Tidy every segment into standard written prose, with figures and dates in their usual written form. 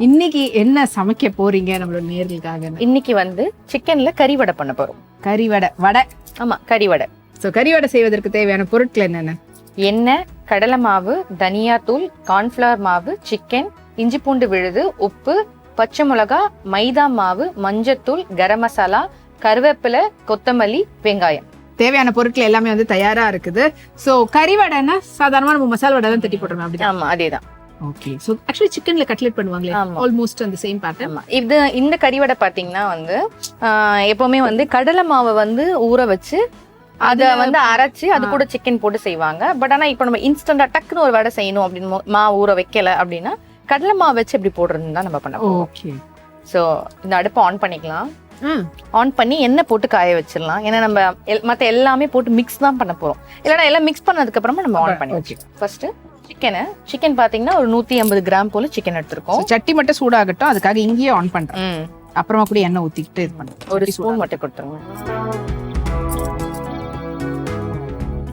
இன்னைக்கு என்ன சமைக்க போறீங்க நம்மளோட நேர்களுக்காக? இன்னைக்கு வந்து சிக்கன்ல கறி வடை பண்ண போறோம். கறி வடை. ஆமா, கறி வடை. ஸோ கறி வடை செய்வதற்கு தேவையான பொருட்கள் என்னென்ன? எண்ணெய், கடலை மாவு, தனியா தூள், கார்ன்ஃபிளவர் மாவு, சிக்கன், இஞ்சி பூண்டு விழுது, உப்பு, பச்சை மிளகா, மைதா மாவு, மஞ்சத்தூள், கரம் மசாலா, கருவேப்பிலை, கொத்தமல்லி, வெங்காயம். தேவையான பொருட்கள் எல்லாமே வந்து தயாரா இருக்குது. ஸோ கறி வடைன்னா சாதாரணமா நம்ம மசாலா வடை தான் தட்டி போட்டுருவோம் அப்படி. ஆமா, அதேதான். ஓகே. ஸோ ஆக்சுவலி சிக்கன்ல கட்லெட் பண்ணுவாங்களே, ஆல்மோஸ்ட் அந்த சேம் பேட்டர்ன். ஆமா, இந்த கறி வடை பாத்தீங்கன்னா வந்து எப்பவுமே வந்து கடலை மாவை வந்து ஊற வச்சு அதை வந்து அரைச்சு அது கூட சிக்கன் போட்டு செய்வாங்க. பட் ஆனா இப்ப நம்ம இன்ஸ்டன்டா டக்குன்னு ஒரு வடை செய்யணும் அப்படின்னு மாவு ஊற வைக்கல அப்படின்னா கடலை மாவு வச்சு எப்படி போடுறதுன்னு தான் நம்ம பண்ணோம். ஓகே. ஸோ இந்த அடுப்பை ஆன் பண்ணிக்கலாம். ஆன் பண்ணி எண்ணெய் போட்டு காய வச்சிடலாம். ஏன்னா நம்ம மற்ற எல்லாமே போட்டு மிக்ஸ் தான் பண்ண போறோம். இல்லைன்னா எல்லாம் மிக்ஸ் பண்ணதுக்கு அப்புறமா நம்ம ஆன் பண்ணி வச்சுக்கோம். ஃபர்ஸ்ட் சிக்கன் பாத்தீங்கன்னா ஒரு 150 கிராம் போல சிக்கன் எடுத்திருக்கோம். சட்டி மட்டும் சூடாகட்டும், அதுக்காக இங்கேயே ஆன் பண்றேன். அப்புறமா கூட எண்ணெய் ஊத்திக்கிட்டு இது பண்ணுறேன். ஒரு ஸ்பூன் மட்டும் கொடுத்துருங்க.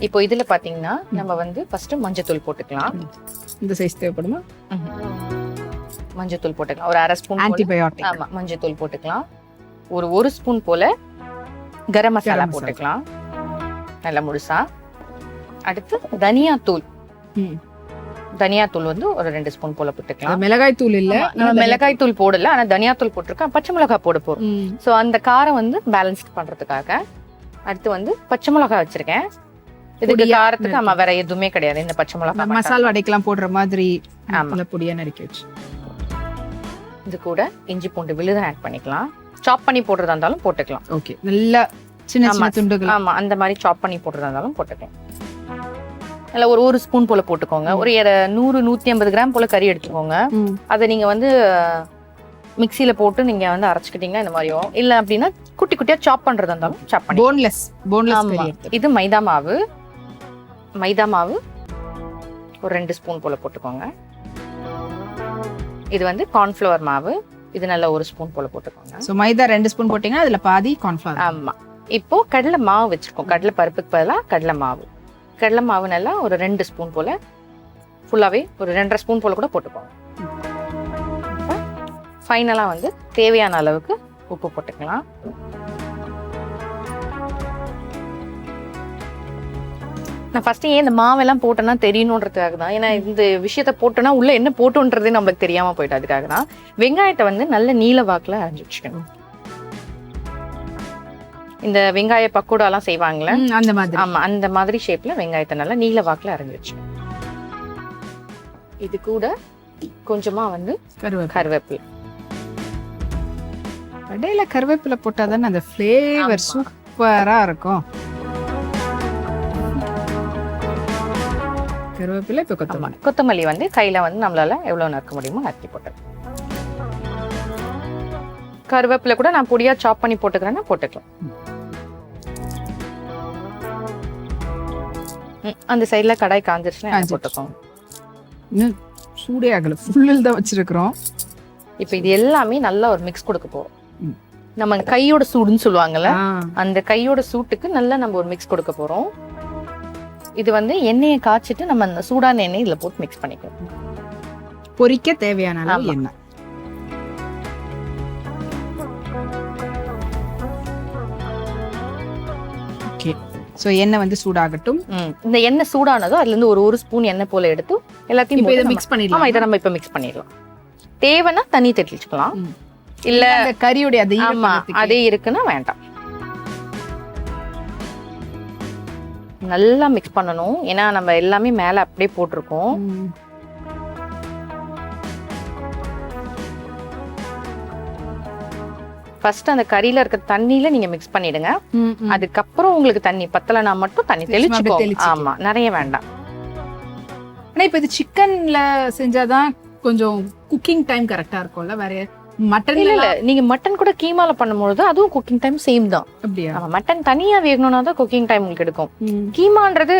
இப்போ இதுல பாத்தீங்கன்னா நம்ம வந்து ஃபர்ஸ்ட் மஞ்சத்தூள் போட்டுக்கலாம். இந்த சைஸ் தேவைப்படுமா? மஞ்சத்தூள் போட்டுக்கலாம். ஒரு அரை ஸ்பூன் ஆன்டிபயோட்டிக். ஆமா, மஞ்சத்தூள் போட்டுக்கலாம். ஒரு ஸ்பூன் போல கரம் மசாலா போட்டுக்கலாம் நல்லா முழுசா. அடுத்து தனியா தூள் வந்து ஒரு 2 ஸ்பூன் போல போட்டுக்கலாம். மிளகாய் தூள் இல்ல, நம்ம மிளகாய் தூள் போடல, ஆனா தனியா தூள் போட்டிருக்கோம். பச்சை மிளகாய் போட போறோம். சோ அந்த காரம் வந்து பேலன்ஸ் பண்றதுக்காக. அடுத்து வந்து பச்சை மிளகாய் வச்சிருக்கேன். இதுக்கு காரத்துக்கு ஆமா வேற எதுவுமே கிடையாது. இந்த பச்சை மிளகாய் மசாலா வடைக்கெல்லாம் போடுற மாதிரி பொடியா நறுக்கி வச்சு. இது கூட இஞ்சி பூண்டு விழுது ஆட் பண்ணிக்கலாம். சாப் பண்ணி போடுறதா இருந்தாலும் போட்டுக்கலாம். ஓகே. நல்ல சின்ன சின்ன துண்டுகள். ஆமா, அந்த மாதிரி சாப் பண்ணி போடுறதா இருந்தாலும் போட்டுக்கலாம். இல்ல ஒரு ஸ்பூன் போல போட்டுக்கோங்க. ஒரு 100-150 கிராம் போல கறி எடுத்துக்கோங்க. அதை நீங்க வந்து மிக்சியில போட்டு நீங்க வந்து அரைச்சுக்கிட்டீங்கன்னா இந்த மாதிரியும் இல்ல அப்படின்னா குட்டி குட்டியா சாப் பண்றதா இருந்தாலும் சாப் பண்ணி. போன்லெஸ் இது மைதா மாவு ஒரு 2 ஸ்பூன் போல போட்டுக்கோங்க. இது வந்து கார்ன்ஃபிளவர் மாவு. இது நல்ல 1 ஸ்பூன் போல போட்டுக்கோங்க. சோ மைதா 2 ஸ்பூன் போட்டீங்கன்னா அதுல பாதி கார்ன்ஃபிளவர். ஆமா. இப்போ கடலை மாவு வச்சிருக்கோம். கடலை பருப்புக்கு பதிலா கடலை மாவு நல்லா ஒரு 2 ஸ்பூன் போல ஃபுல்லாவே ஒரு 2.5 ஸ்பூன் போல கூட போட்டுக்கோங்க. ஃபைனலா வந்து தேவையான அளவுக்கு உப்பு போட்டுக்கலாம். நான் ஃபர்ஸ்ட் ஏன் இந்த மாவெல்லாம் போட்டேன்னா தெரியணுன்றதுக்காக தான். ஏன்னா இந்த விஷயத்த போட்டோன்னா உள்ள என்ன போட்டோன்றதே நம்மளுக்கு தெரியாம போயிட்டு அதுக்காக தான். வெங்காயத்தை வந்து நல்ல நீல வாக்குல அரைஞ்சு வச்சுக்கணும். இந்த வெங்காய பக்கோடாலாம் செய்வாங்களே அந்த மாதிரி. ஆமா, அந்த மாதிரி ஷேப்ல வெங்காயத்தை நல்லா நீல வாக்குல அரைஞ்சு வச்சுக்கணும். இது கூட கொஞ்சமா வந்து கருவேப்பிலை. கடையில கருவேப்பிலை போட்டாதானே அந்த ஃப்ளேவர் சூப்பரா இருக்கும். கருவேப்பிலை, இப்போ கொத்தமல்லி வந்து கையில வந்து நம்மளால எவ்வளவு நறுக்க முடியுமோ நறுக்கி போட்டு. கருவேப்பிலை கூட நான் பொடியா சாப் பண்ணி போட்டுக்கிறேன்னா போட்டுக்கலாம். அந்த சைடுல கடாய் காஞ்சிருச்சுன்னா போட்டுக்கோங்க. இன்னும் சூடே ஆகல, ஃபுல்லில் தான் வச்சிருக்கிறோம். இப்போ இது எல்லாமே நல்லா ஒரு மிக்ஸ் கொடுக்க போறோம். நம்ம கையோட சூடுன்னு சொல்லுவாங்கல்ல, அந்த கையோட சூட்டுக்கு நல்லா நம்ம ஒரு மிக்ஸ் கொடுக்க போறோம். இது வந்து எண்ணெயை காய்ச்சிட்டு நம்ம அந்த சூடான எண்ணெய் இதுல போட்டு மிக்ஸ் பண்ணிக்கலாம். பொரிக்க தேவையான அளவு எண்ணெய். ஓகே. சோ எண்ணெய் வந்து சூடாகட்டும். இந்த எண்ணெய் சூடானதோ அதுல இருந்து ஒரு ஸ்பூன் எண்ணெய் போல எடுத்து எல்லாத்தையும் மிக்ஸ் பண்ணிடலாம். ஆமா, இதை நம்ம இப்ப மிக்ஸ் பண்ணிடலாம். தேவைன்னா தண்ணி தெளிச்சுக்கலாம். இல்ல கறியோட அதே இருக்குன்னா வேண்டாம். நல்லா மிக்ஸ் பண்ணணும். ஏன்னா நம்ம எல்லாமே மேல அப்படியே போட்டிருக்கோம். ஃபர்ஸ்ட் அந்த கறியில இருக்க தண்ணியில நீங்க மிக்ஸ் பண்ணிடுங்க. அதுக்கப்புறம் உங்களுக்கு தண்ணி பத்தலனா மட்டும் தண்ணி தெளிச்சுக்கோங்க. ஆமா, நிறைய வேண்டாம். ஆனா இப்ப இது சிக்கன்ல செஞ்சாதான் கொஞ்சம் குக்கிங் டைம் கரெக்டா இருக்கும்ல. வேற மட்டன் இல்ல, நீங்க மட்டன் கூட கீமால பண்ணும்போது அதுவும் குக்கிங் டைம் சேம் தான். அப்படியா? மட்டன் தனியா வேகணும்னா தான் குக்கிங் டைம் உங்களுக்கு எடுக்கும். கீமான்றது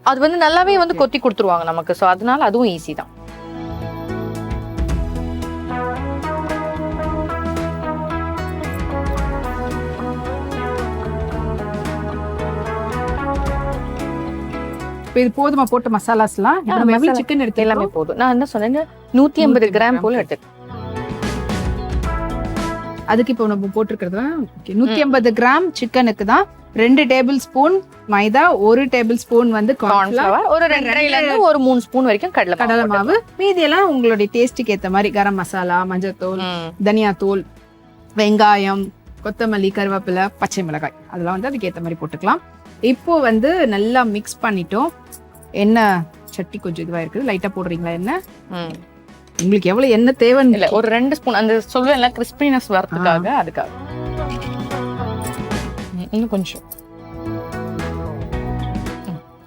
அது வந்து நல்லாவே வந்து கொத்தி கொடுத்துருவாங்க நமக்கு. சோ அதனால அதுவும் ஈஸி தான். இது போதுமா போட்ட மசாலாஸ்லாம்? சிக்கன் எடுத்து எல்லாமே போதும். நான் என்ன சொன்னேன், 150 கிராம் போல எடுத்து அதுக்கு இப்போ நம்ம போட்டிருக்கிறது 150 கிராம் சிக்கனுக்கு தான் 2 டேபிள் ஸ்பூன் மைதா, 1 டேபிள் ஸ்பூன் வந்து கார்ன்ஃப்ளவர், ஒரு 2.5ல இருந்து ஒரு 3 ஸ்பூன் வரைக்கும் கடலை மாவு. மீதியெல்லாம் உங்களுடைய டேஸ்ட்டுக்கு ஏத்த மாதிரி கரம் மசாலா, மஞ்சள்தூள், தனியாத்தூள், வெங்காயம், கொத்தமல்லி, கருவேப்பிலை, பச்சை மிளகாய் அதெல்லாம் வந்து அதுக்கு ஏத்த மாதிரி போட்டுக்கலாம். இப்போ வந்து நல்லா மிக்ஸ் பண்ணிட்டோம். எண்ணெய் சட்டி கொஞ்சம் இதுவா இருக்குது, லைட்டா போடுறீங்களா எண்ணெய்? உங்களுக்கு எவ்வளவு எண்ணெய் தேவைன்னு இல்ல, ஒரு 2 ஸ்பூன் அந்த சொல்லுவேன்ல கிறிஸ்பினஸ் வரதுக்காக, அதுக்காக இன்னும் கொஞ்சம்.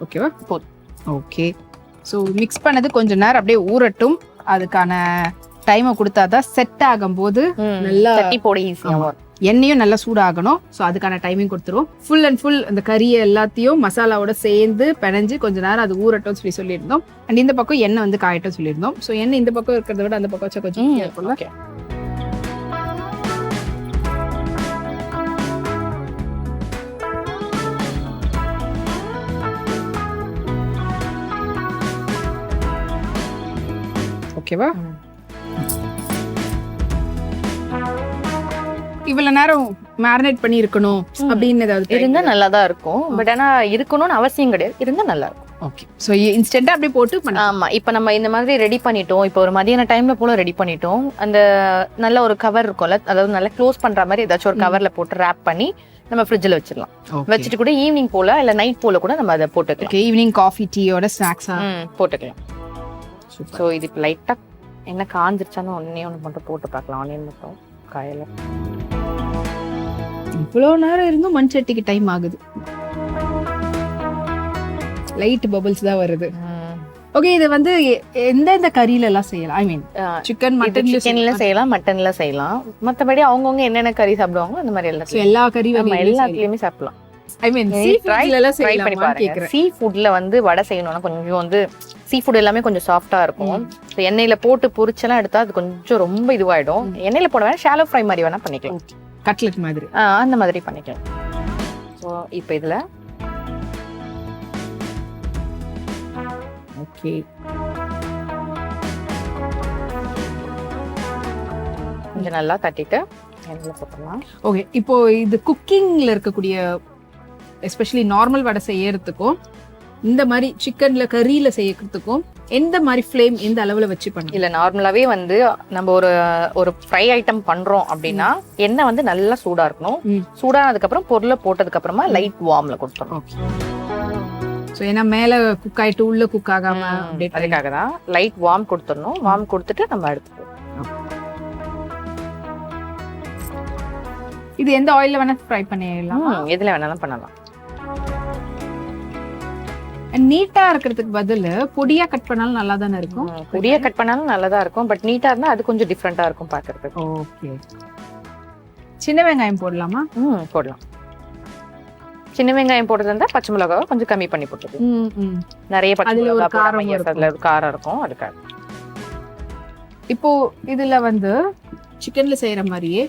ஓகேவா? ஓகே. ஸோ மிக்ஸ் பண்ணது கொஞ்ச நேரம் அப்படியே ஊறட்டும். அதுக்கான டைமை கொடுத்தாதான் செட் ஆகும்போது நல்லா சட்டி போட ஈஸியா வரும். எண்ணெயும் நல்லா சூடாகணும். ஸோ அதுக்கான டைமிங் கொடுத்துருவோம். ஃபுல் அண்ட் ஃபுல் அந்த கறியை எல்லாத்தையும் மசாலாவோட சேர்ந்து பிணைஞ்சு கொஞ்ச நேரம் அது ஊறட்டும் சொல்லியிருந்தோம். அண்ட் இந்த பக்கம் எண்ணெய் வந்து காயட்டும் சொல்லியிருந்தோம். ஸோ எண்ணெய் இந்த பக்கம் இருக்கிறத விட அந்த பக்கம் வச்சா கொஞ்சம் இருக்கும்ல. ஓகேவா? இவ்வளவு நேரம் மேரினேட் பண்ணி இருக்கணும் அப்படின்னு ஏதாவது இருந்தா நல்லா தான் இருக்கும். பட் ஆனா இருக்கணும்னு அவசியம் கிடையாது, இருந்தா நல்லா இருக்கும். ஓகே. ஸோ இன்ஸ்டன்டா அப்படியே போட்டு ஆமா. இப்போ நம்ம இந்த மாதிரி ரெடி பண்ணிட்டோம். இப்போ ஒரு மதியான டைம்ல போல ரெடி பண்ணிட்டோம். அந்த நல்ல ஒரு கவர் இருக்கும்ல, அதாவது நல்லா க்ளோஸ் பண்ற மாதிரி ஏதாச்சும் ஒரு கவர்ல போட்டு ரேப் பண்ணி நம்ம ஃப்ரிட்ஜ்ல வச்சிடலாம். வச்சுட்டு கூட ஈவினிங் போல இல்ல நைட் போல கூட நம்ம அதை போட்டுக்கலாம். ஈவினிங் காஃபி டீயோட ஸ்நாக்ஸா போட்டுக்கலாம். ஸோ இது இப்போ லைட்டா என்ன காஞ்சிருச்சான்னு ஒன்று மட்டும் போட்டு பார்க்கலாம். ஆனியன் மட்டும் காயில இவ்வளவு நேரம் இருந்தும் மண் சட்டிக்கு டைம் ஆகுது. லைட் பபிள்ஸ் தான் வருது. ஓகே. இது வந்து எந்தெந்த கறியில எல்லாம் செய்யலாம்? ஐ மீன் சிக்கன், மட்டன், சிக்கன்ல செய்யலாம், மட்டன்ல செய்யலாம். மத்தபடி அவங்கவுங்க என்னென்ன கறி சாப்பிடுவாங்க அந்த மாதிரி எல்லாம் எல்லா கறி எல்லாத்துலயுமே சாப்பிடலாம். ஐ மீன் ட்ரை பண்ணி பாருங்க. சீ ஃபுட்ல வந்து வடை செய்யணும்னா கொஞ்சம் வந்து சீ ஃபுட் எல்லாமே கொஞ்சம் சாஃப்டா இருக்கும். எண்ணெயில போட்டு பொரிச்செல்லாம் எடுத்தா அது கொஞ்சம் ரொம்ப இதுவாயிடும். எண்ணெயில போட வேணா ஷாலோ ஃப்ரை மாதிரி வேணா பண்ணிக்கலாம். கட்லெட் மாதிரி அந்த மாதிரி பண்ணிக்கலாம். ஸோ இப்போ இதுல ஓகே கொஞ்சம் நல்லா தட்டிட்டு எண்ணெயில போட்டுடலாம். ஓகே. இப்போ இது குக்கிங்ல இருக்கக்கூடிய எஸ்பெஷலி நார்மல் வடை செய்யறதுக்கும் இந்த மாதிரி சிக்கன்ல கறியில செய்யறதுக்கும் எந்த மாதிரி ஃப்ளேம் எந்த அளவுல வச்சு பண்ணலாம்? இல்ல நார்மலாவே வந்து நம்ம ஒரு ஃப்ரை ஐட்டம் பண்றோம் அப்படின்னா எண்ணெய் வந்து நல்லா சூடா இருக்கணும். சூடானதுக்கு அப்புறம் பொருளை போட்டதுக்கு அப்புறமா லைட் வார்ம்ல கொடுத்துறோம். ஸோ ஏன்னா மேல குக் ஆயிட்டு உள்ள குக் ஆகாம அதுக்காக தான் லைட் வார்ம் கொடுத்துடணும். வார்ம் கொடுத்துட்டு நம்ம எடுத்துப்போம். இது எந்த ஆயில்ல வேணா ஃப்ரை பண்ணிடலாம், எதுல வேணாலும் பண்ணலாம். நீட்டா இருக்கிறதுக்கு பதில் பொடியா கட் பண்ணாலும் நல்லா தானே இருக்கும். பொடியா கட் பண்ணாலும் நல்லதா இருக்கும். பட் நீட்டா இருந்தா அது கொஞ்சம் டிஃப்ரெண்டா இருக்கும் பாக்குறதுக்கு. ஓகே. சின்ன வெங்காயம் போடலாமா? போடலாம். சின்ன வெங்காயம் போடுறதா இருந்தா பச்சை மிளகாவை கொஞ்சம் கம்மி பண்ணி போட்டுக்கலாம். நிறைய பச்சை மிளகாய் அதுல ஒரு காரம் இருக்கும் அதுக்காக. இப்போ இதுல வந்து சிக்கன்ல செய்யற மாதிரியே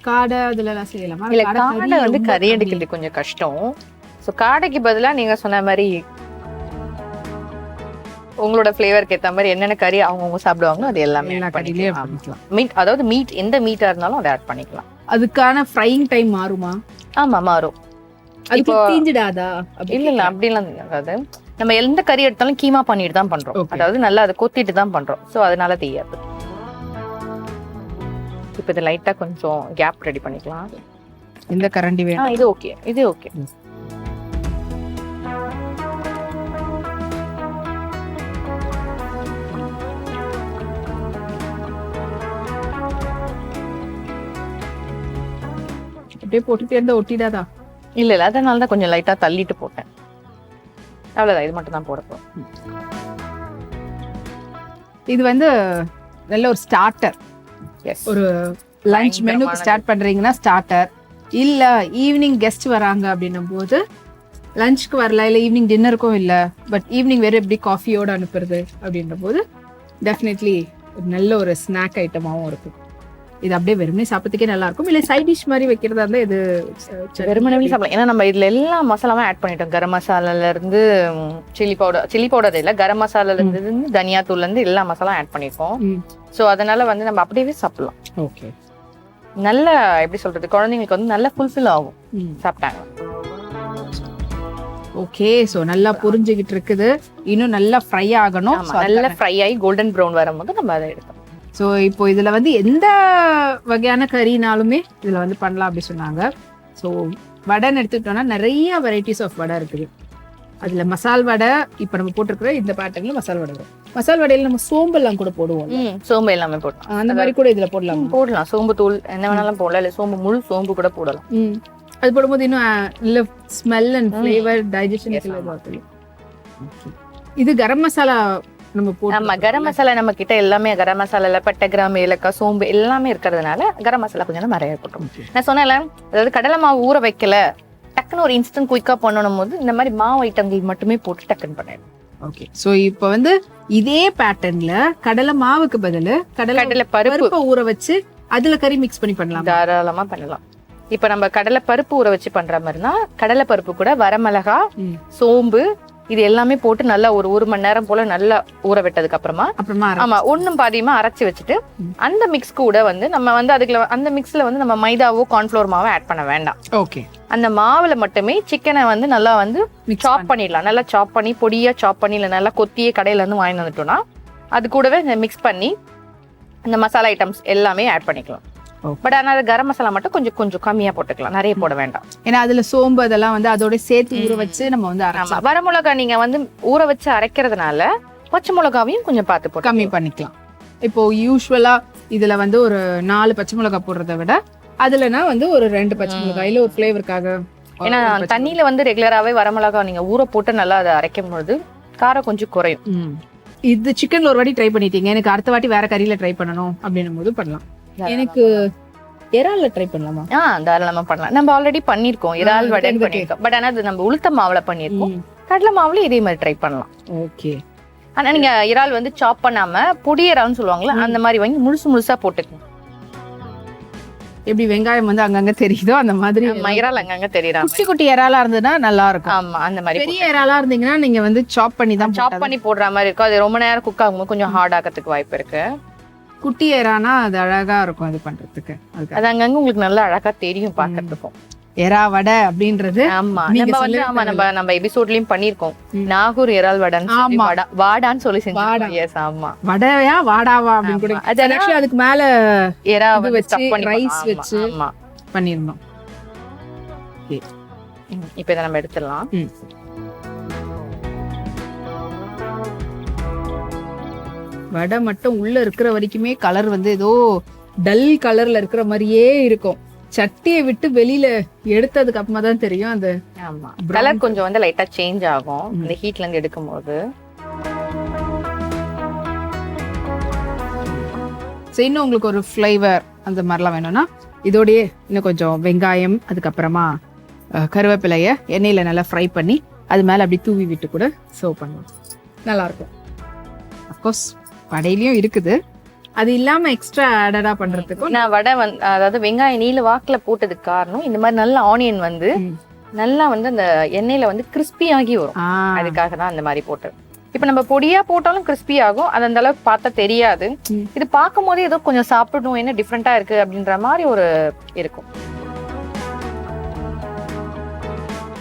காடை அதுல எல்லாம் செய்யலாமா? இல்ல, காடை வந்து கறி எடுக்கிறது கொஞ்சம் கஷ்டம். சோ காடைக்கு பதிலா நீங்க சொன்ன மாதிரி உங்களோட ஃப்ளேவருக்கு ஏத்த மாதிரி என்னென்ன கறி அவங்கவுங்க சாப்பிடுவாங்களோ அது எல்லாமே மீட், அதாவது மீட் எந்த மீட்டா இருந்தாலும் அதை ஆட் பண்ணிக்கலாம். அதுக்கான ஃப்ரையிங் டைம் மாறுமா? ஆமா மாறும். இப்போ தீஞ்சிடாதா? இல்ல அப்படிலாம் இருக்காது. நம்ம எந்த கறி எடுத்தாலும் கீமா பண்ணிட்டு தான் பண்றோம். அதாவது நல்லா அதை கொத்திட்டு தான் பண்றோம். சோ அதனால தெரியாது. இப்போ இது லைட்டா கொஞ்சம் கேப் ரெடி பண்ணிக்கலாம். இந்த கரண்டி வேணும். இது ஓகே, இது ஓகே. அப்படியே போட்டுட்டே இருந்தா ஒட்டிடாதா? இல்ல இல்ல, அதனால தான் கொஞ்சம் லைட்டா தள்ளிட்டு போட்டேன். அவ்வளவுதான், இது மட்டும் தான் போட போறோம். இது வந்து நல்ல ஒரு ஸ்டார்டர். ஒரு லஞ்ச் மெனுக்கு ஸ்டார்ட் பண்றீங்கன்னா ஸ்டார்டர், இல்ல ஈவினிங் கெஸ்ட் வராங்க அப்படின்னும் போது லஞ்சுக்கு வரல, இல்ல ஈவினிங் டின்னருக்கும் இல்ல, பட் ஈவினிங் வேற எப்படி காஃபியோட அனுப்புறது அப்படின்ற போது டெஃபினெட்லி நல்ல ஒரு ஸ்நாக் ஐட்டமாவும் இருக்கும். இது அப்படியே வெறுமனே சாப்பிட்றதுக்கே நல்லா இருக்கும். இல்ல சைட் டிஷ் மாதிரி வைக்கிறதா இருந்தா இது வெறுமனே சாப்பிடலாம். ஏன்னா நம்ம இதுல எல்லா மசாலாவும் ஆட் பண்ணிட்டோம். கரம் மசாலால இருந்து சில்லி பவுடர் இல்ல, கரம் மசாலால இருந்து தனியா தூள்ல இருந்து எல்லா மசாலாவும் ஆட் பண்ணிருக்கோம். சோ அதனால வந்து நம்ம அப்படியே சாப்பிடலாம். ஓகே. நல்ல எப்படி சொல்றது, குழந்தைங்களுக்கு வந்து நல்லா ஃபுல்ஃபில் ஆகும் சாப்பிட்டாங்க. ஓகே, ஸோ நல்லா புரிஞ்சுக்கிட்டு இருக்குது. இன்னும் நல்லா ஃப்ரை ஆகணும். நல்லா ஃப்ரை ஆகி கோல்டன் ப்ரௌன் வரும்போது நம்ம அதை எடுக்கணும். ஸோ இப்போ இதில் வந்து எந்த வகையான கறினாலுமே இதில் வந்து பண்ணலாம் அப்படி சொன்னாங்க. ஸோ வடைன்னு எடுத்துக்கிட்டோம்னா நிறைய வெரைட்டிஸ் ஆஃப் வடை இருக்குது. அதில் மசால் வடை இப்போ நம்ம போட்டிருக்கிற இந்த பேட்டர்னில் மசால் வடை வரும். மசால் வடையில் நம்ம சோம்பெல்லாம் கூட போடுவோம். சோம்பு எல்லாமே போடலாம். அந்த மாதிரி கூட இதில் போடலாம். சோம்பு தூள் என்ன வேணாலும் போடலாம், இல்லை சோம்பு முழு சோம்பு கூட போடலாம். அது போடும்போது இன்னும் நல்ல ஸ்மெல் அண்ட் ஃப்ளேவர் டைஜஷன் தெரியும். இது கரம் மசாலா நம்ம போட்டு. ஆமா, கரம் மசாலா நம்ம கிட்ட எல்லாமே கரம் மசாலால பட்டை, கிராம்பு, ஏலக்காய், சோம்பு எல்லாமே இருக்கிறதுனால கரம் மசாலா கொஞ்சம் நிறைய போட்டோம். நான் சொன்னேன்ல, அதாவது கடலை மாவு ஊற வைக்கல, டக்குன்னு ஒரு இன்ஸ்டன்ட் குயிக்கா பண்ணணும் போது இந்த மாதிரி மாவு ஐட்டங்கள் மட்டுமே போட்டு டக்குன்னு பண்ணிடும். ஓகே, ஸோ இப்போ வந்து இதே பேட்டர்ன்ல கடலை மாவுக்கு பதில் கடலை பருப்பு ஊற வச்சு அதுல கறி மிக்ஸ் பண்ணி பண்ணலாம். தாராளமா பண்ணலாம். இப்ப நம்ம கடலை பருப்பு ஊற வச்சு பண்ற மாதிரினா கடலை பருப்பு கூட வரமிளகா, சோம்பு இது எல்லாமே போட்டு நல்லா ஒரு மணி நேரம் போல நல்லா ஊற விட்டதுக்கு அப்புறமா ஆமா ஒண்ணும் பாதியமா அரைச்சி வச்சுட்டு அந்த மிக்ஸ் கூட வந்து நம்ம வந்து அதுக்குள்ள அந்த மிக்ஸ்ல வந்து நம்ம மைதாவோ கார்ன்ஃப்ளவர் மாவோ ஆட் பண்ண வேண்டாம். ஓகே, அந்த மாவுல மட்டுமே சிக்கனை வந்து நல்லா வந்து சாப் பண்ணிடலாம். நல்லா சாப் பண்ணி பொடியா சாப் பண்ணி, இல்லை நல்லா கொத்தியே கடையில இருந்து வாங்கி வந்துட்டோம்னா அது கூடவே மிக்ஸ் பண்ணி இந்த மசாலா ஐட்டம்ஸ் எல்லாமே ஆட் பண்ணிக்கலாம். பட் ஆனால் கரம் மசாலா மட்டும் கொஞ்சம் கொஞ்சம் கம்மியா போட்டுக்கலாம், நிறைய போட வேண்டாம். ஏன்னா அதுல சோம்பு அதெல்லாம் வந்து அதோட சேர்த்து ஊற வச்சு நம்ம வந்து அரைக்கலாம். வரமிளகா நீங்க வந்து ஊற வச்சு அரைக்கிறதுனால பச்சை மிளகாவையும் கொஞ்சம் பார்த்து போட்டு கம்மி பண்ணிக்கலாம். இப்போ யூஸ்வலா இதுல வந்து ஒரு 4 பச்சை மிளகா போடுறத விட அதுலனா வந்து ஒரு 2 பச்சை மிளகாய் இல்ல ஒரு ஃபிளேவருக்காக. ஏன்னா தண்ணியில வந்து ரெகுலராகவே வரமிளகா நீங்க ஊற போட்டு நல்லா அதை அரைக்கும் பொழுது காரம் கொஞ்சம் குறையும். இது சிக்கன்ல ஒரு வாட்டி ட்ரை பண்ணிட்டீங்க, எனக்கு அடுத்த வாட்டி வேற கறியில ட்ரை பண்ணணும் அப்படின்னும் போது பண்ணலாம். எனக்கு இறால்ல ட்ரை பண்ணலாமா? தாராளமா பண்ணலாம். நம்ம ஆல்ரெடி பண்ணிருக்கோம், இறால் வடை பண்ணிருக்கோம். பட் ஆனா அது நம்ம உளுத்த மாவுல பண்ணிருக்கோம். கடலை மாவுல இதே மாதிரி ட்ரை பண்ணலாம். ஓகே, ஆனா நீங்க இறால் வந்து சாப் பண்ணாம பொடி இறால்னு சொல்லுவாங்கல்ல, அந்த மாதிரி வாங்கி முழுசா போட்டுக்கணும். எப்படி வெங்காயம் வந்து அங்கங்க தெரியுதோ அந்த மாதிரி இறால் அங்கங்க தெரியுறாங்க. குட்டி குட்டி இறாலா இருந்ததுன்னா நல்லா இருக்கும். ஆமா, அந்த மாதிரி. பெரிய இறாலா இருந்தீங்கன்னா நீங்க வந்து சாப் பண்ணி போடுற மாதிரி இருக்கும். அது ரொம்ப நேரம் குக் ஆகும்போது கொஞ்சம் ஹார்ட் ஆகிறதுக்கு வாய்ப்பு இருக்கு. குட்டி எறானா அது அழகா இருக்கும் அது பண்றதுக்கு. அது அங்கங்க உங்களுக்கு நல்லா அழகா தெரியும் பாக்கிறதுக்கும். எறா வடை அப்படின்றது ஆமா நம்ம வந்து நம்ம எபிசோட்லயும் பண்ணிருக்கோம். நாகூர் இறால் வடைன்னு வாடான்னு சொல்லி செஞ்சோம். எஸ், ஆமா. வடையா வாடாவா அப்படின்னு கூட அது அதுக்கு மேல எறா வச்சு ரைஸ் வச்சு பண்ணிருந்தோம். இப்ப இதை நம்ம எடுத்துடலாம். வடை மட்டும் உள்ள இருக்கிற வரைக்குமே கலர் வந்து ஏதோ டல் கலர்ல இருக்கிற மாதிரியே இருக்கும். சட்டியை விட்டு வெளியில எடுத்ததுக்கு அப்புறமா தான் தெரியும் அந்த கலர் கொஞ்சம் வந்து லைட்டா சேஞ்ச் ஆகும் இந்த ஹீட்ல இருந்து எடுக்கும் போது. இன்னும் உங்களுக்கு ஒரு ஃப்ளேவர் அந்த மாதிரிலாம் வேணும்னா இதோடயே இன்னும் கொஞ்சம் வெங்காயம், அதுக்கப்புறமா கருவேப்பிலைய எண்ணெயில நல்லா ஃப்ரை பண்ணி அது மேல அப்படி தூவி விட்டு கூட சர்வ் பண்ணலாம். நல்லா இருக்கும். அஃப்கோர்ஸ் வடையிலயும் இருக்குது, அது இல்லாம எக்ஸ்ட்ரா ஆடடா பண்றதுக்கும். நான் வடை வந்து அதாவது வெங்காயம் நீல வாக்குல போட்டதுக்கு காரணம் இந்த மாதிரி நல்ல ஆனியன் வந்து நல்லா வந்து அந்த எண்ணெயில வந்து கிறிஸ்பி ஆகி வரும். அதுக்காக தான் அந்த மாதிரி போட்டது. இப்ப நம்ம பொடியா போட்டாலும் கிறிஸ்பி ஆகும், அது அந்த அளவுக்கு பார்த்தா தெரியாது. இது பார்க்கும் போதே ஏதோ கொஞ்சம் சாப்பிடணும், என்ன டிஃப்ரெண்டா இருக்கு அப்படின்ற மாதிரி ஒரு இருக்கும்.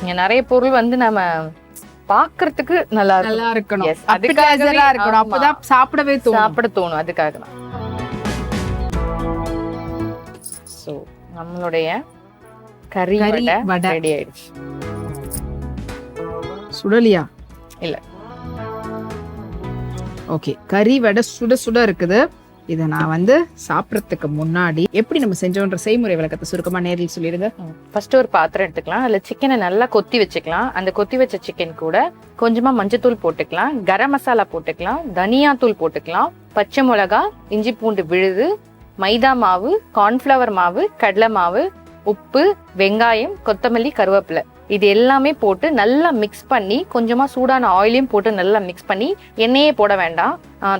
இங்க நிறைய பொருள் வந்து நம்ம பாக்குறதுக்கு நல்லா இருக்கணும், அப்பதான் சாப்பிட தோணும். அதுக்காக தான். சோ நம்மளுடைய கறி வடை ரெடி ஆயிடுச்சு. சுடலியா? இல்ல, ஓகே. கறி வடை சுட சுட இருக்குது. இதை நான் வந்து சாப்பிட்றதுக்கு முன்னாடி எப்படி நம்ம செஞ்சோன்ற செய்முறை விளக்கத்தை சுருக்கமா நேரில் சொல்லிடுங்க. ஃபர்ஸ்ட் ஒரு பாத்திரம் எடுத்துக்கலாம். அதுல சிக்கனை நல்லா கொத்தி வச்சுக்கலாம். அந்த கொத்தி வச்ச சிக்கன் கூட கொஞ்சமா மஞ்சத்தூள் போட்டுக்கலாம், கரம் மசாலா போட்டுக்கலாம், தனியா தூள் போட்டுக்கலாம், பச்சை மிளகா, இஞ்சி பூண்டு விழுது, மைதா மாவு, கார்ன்ஃப்ளவர் மாவு, கடலை மாவு, உப்பு, வெங்காயம், கொத்தமல்லி, கருவேப்பிலை இது எல்லாமே போட்டு நல்லா மிக்ஸ் பண்ணி கொஞ்சமா சூடான ஆயிலையும் போட்டு நல்லா மிக்ஸ் பண்ணி, எண்ணெயே போட வேண்டாம்,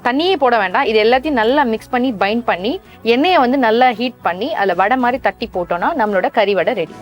தண்ணியே போட வேண்டாம், இது எல்லாத்தையும் நல்லா மிக்ஸ் பண்ணி பைண்ட் பண்ணி எண்ணெயை வந்து நல்லா ஹீட் பண்ணி அதில் வடை மாதிரி தட்டி போட்டோம்னா நம்மளோட கறி வடை ரெடி.